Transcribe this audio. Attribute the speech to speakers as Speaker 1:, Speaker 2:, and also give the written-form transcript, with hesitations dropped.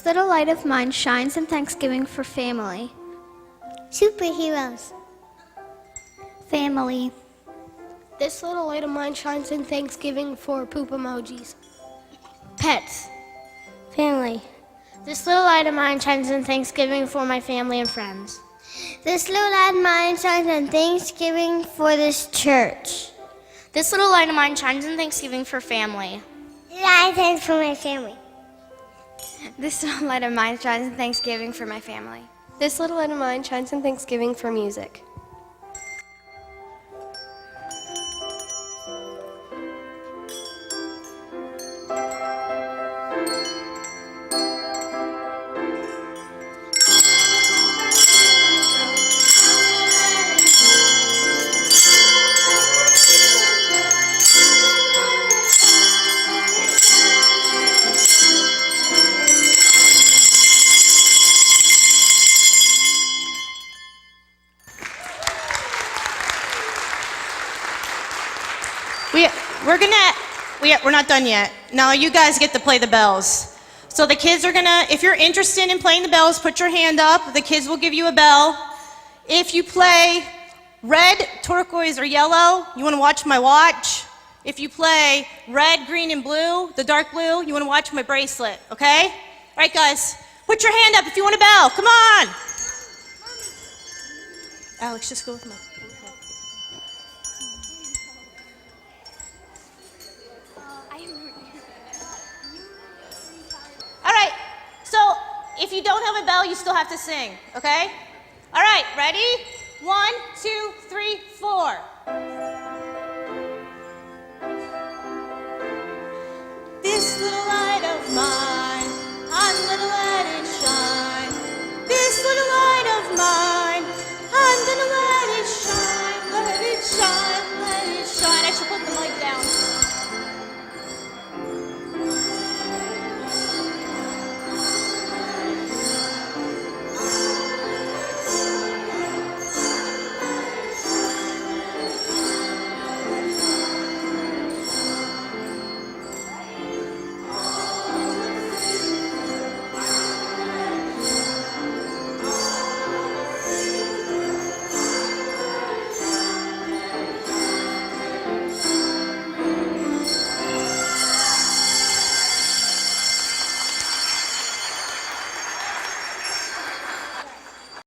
Speaker 1: This little light of mine shines in thanksgiving for family.
Speaker 2: Superheroes.
Speaker 1: Family.
Speaker 3: This little light of mine shines in thanksgiving for poop emojis.
Speaker 2: Pets.
Speaker 3: Family.
Speaker 2: This little light of mine shines in thanksgiving for my family and friends.
Speaker 4: This little light of mine shines in thanksgiving for this church.
Speaker 2: This little light of mine shines in thanksgiving for family.
Speaker 4: Thanks for my family.
Speaker 1: This little light of mine shines in thanksgiving for my family.
Speaker 3: This little light of mine shines in thanksgiving for music.
Speaker 5: We're not done yet. Now you guys get to play the bells. So the kids are gonna, if you're interested in playing the bells, put your hand up. The kids will give you a bell. If you play red, turquoise, or yellow, you wanna watch my watch. If you play red, green, and blue, the dark blue, you wanna watch my bracelet, okay? All right, guys, put your hand up if you want a bell. Come on. Alex, just go with me. All right, so if you don't have a bell, you still have to sing, okay? All right, ready? 1, 2, 3, 4. This little